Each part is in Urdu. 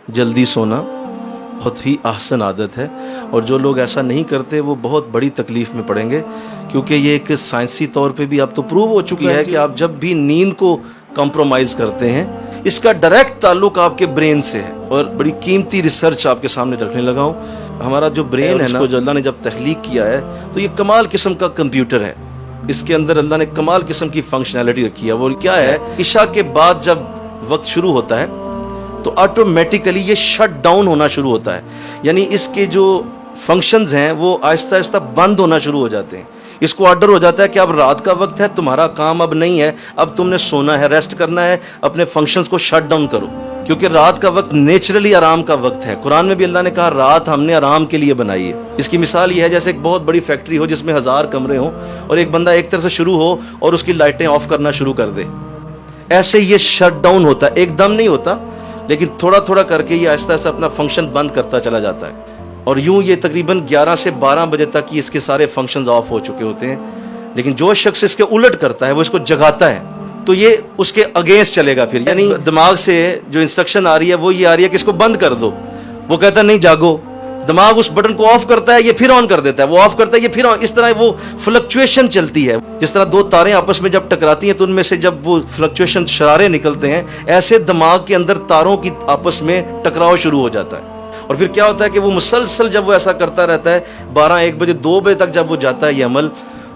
جلدی سونا بہت ہی احسن عادت ہے، اور جو لوگ ایسا نہیں کرتے وہ بہت بڑی تکلیف میں پڑیں گے، کیونکہ یہ ایک سائنسی طور پہ بھی اب تو پروو ہو چکی ہے کہ آپ جب بھی نیند کو کمپرومائز کرتے ہیں اس کا ڈائریکٹ تعلق آپ کے برین سے ہے۔ اور بڑی قیمتی ریسرچ آپ کے سامنے رکھنے لگا ہوں۔ ہمارا جو برین ہے نا، جو اللہ نے جب تخلیق کیا ہے تو یہ کمال قسم کا کمپیوٹر ہے، اس کے اندر اللہ نے کمال قسم کی فنکشنالٹی رکھی ہے۔ وہ کیا ہے، عشاء کے بعد جب وقت شروع ہوتا ہے تو آٹومیٹیکلی یہ شٹ ڈاؤن ہونا شروع ہوتا ہے، یعنی اس کے جو فنکشنز ہیں وہ آہستہ آہستہ بند ہونا شروع ہو جاتے ہیں۔ اس کو آرڈر ہو جاتا ہے کہ اب رات کا وقت ہے، تمہارا کام اب نہیں ہے، اب تم نے سونا ہے، ریسٹ کرنا ہے، اپنے فنکشنز کو شٹ ڈاؤن کرو، کیونکہ رات کا وقت نیچرلی آرام کا وقت ہے۔ قرآن میں بھی اللہ نے کہا رات ہم نے آرام کے لیے بنائی ہے۔ اس کی مثال یہ ہے جیسے ایک بہت بڑی فیکٹری ہو جس میں 1000 کمرے ہوں، اور ایک بندہ ایک طرف سے شروع ہو اور اس کی لائٹیں آف کرنا شروع کر دے، ایسے یہ شٹ ڈاؤن ہوتا ہے، ایک دم نہیں ہوتا لیکن تھوڑا تھوڑا کر کے یہ آہستہ آہستہ اپنا فنکشن بند کرتا چلا جاتا ہے، اور یوں یہ تقریباً 11 سے 12 بجے تک یہ اس کے سارے فنکشنز آف ہو چکے ہوتے ہیں۔ لیکن جو شخص اس کے الٹ کرتا ہے، وہ اس کو جگاتا ہے، تو یہ اس کے اگینسٹ چلے گا۔ پھر یعنی دماغ سے جو انسٹرکشن آ رہی ہے وہ یہ آ رہی ہے کہ اس کو بند کر دو، وہ کہتا ہے نہیں جاگو، دماغ اس بٹن کو آف کرتا ہے، یہ پھر آن کر دیتا ہے، وہ آف کرتا ہے، یہ پھر آن، اس طرح وہ فلکچویشن چلتی ہے۔ جس طرح دو تاریں آپس میں جب ٹکراتی ہیں تو ان میں سے جب وہ فلکچویشن شرارے نکلتے ہیں، ایسے دماغ کے اندر تاروں کی آپس میں ٹکراؤ شروع ہو جاتا ہے۔ اور پھر کیا ہوتا ہے کہ وہ مسلسل جب وہ ایسا کرتا رہتا ہے، 12 1 بجے 2 بجے تک جب وہ جاتا ہے یہ عمل،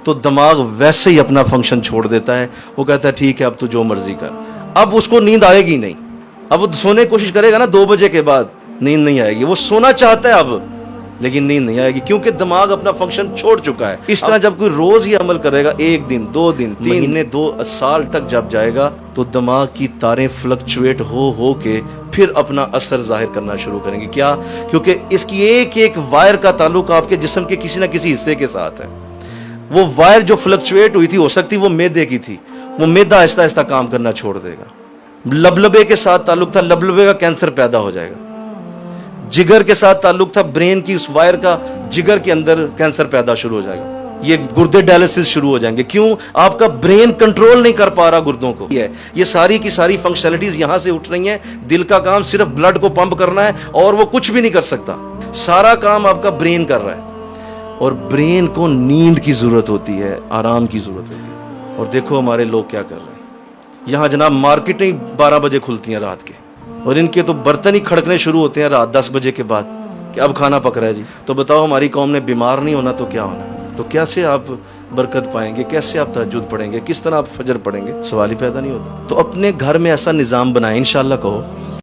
تو دماغ ویسے ہی اپنا فنکشن چھوڑ دیتا ہے، وہ کہتا ہے ٹھیک ہے اب تو جو مرضی کر۔ اب اس کو نیند آئے گی نہیں، اب وہ سونے کی کوشش کرے گا نا 2 بجے کے بعد، نیند نہیں آئے گی، وہ سونا چاہتا ہے اب لیکن نیند نہیں آئے گی، کیونکہ دماغ اپنا فنکشن چھوڑ چکا ہے۔ اس طرح جب کوئی روز یہ عمل کرے گا، 1 دن 2 دن 3 مہینے 2 سال تک جب جائے گا، تو دماغ کی تاریں فلکچویٹ ہو کے پھر اپنا اثر ظاہر کرنا شروع کریں گے۔ کیا؟ کیونکہ اس کی ایک ایک وائر کا تعلق آپ کے جسم کے کسی نہ کسی حصے کے ساتھ ہے۔ وہ وائر جو فلکچویٹ ہوئی تھی، ہو سکتی وہ میدے کی تھی، وہ میدا آہستہ آہستہ کام کرنا چھوڑ دے گا۔ لبلبے کے ساتھ تعلق تھا، لبلبے کا کینسر پیدا ہو جائے گا۔ جگر کے ساتھ تعلق تھا، برین کی اس وائر کا، جگر کے اندر کینسر پیدا شروع ہو جائے گا۔ یہ گردے ڈائلسس شروع ہو جائیں گے۔ کیوں؟ آپ کا برین کنٹرول نہیں کر پا رہا گردوں کو۔ یہ ساری کی ساری فنکشنلٹیز یہاں سے اٹھ رہی ہیں۔ دل کا کام صرف بلڈ کو پمپ کرنا ہے، اور وہ کچھ بھی نہیں کر سکتا، سارا کام آپ کا برین کر رہا ہے۔ اور برین کو نیند کی ضرورت ہوتی ہے، آرام کی ضرورت ہوتی ہے۔ اور دیکھو ہمارے لوگ کیا کر رہے ہیں، یہاں جناب مارکیٹیں 12 بجے کھلتی ہیں رات کے، اور ان کے تو برتن ہی کھڑکنے شروع ہوتے ہیں رات 10 بجے کے بعد کہ اب کھانا پک رہا ہے جی۔ تو بتاؤ ہماری قوم نے بیمار نہیں ہونا تو کیا ہونا؟ تو کیسے آپ برکت پائیں گے؟ کیسے آپ تہجد پڑھیں گے؟ کس طرح آپ فجر پڑھیں گے؟ سوال ہی پیدا نہیں ہوتا۔ تو اپنے گھر میں ایسا نظام بنائیں، انشاءاللہ کہو۔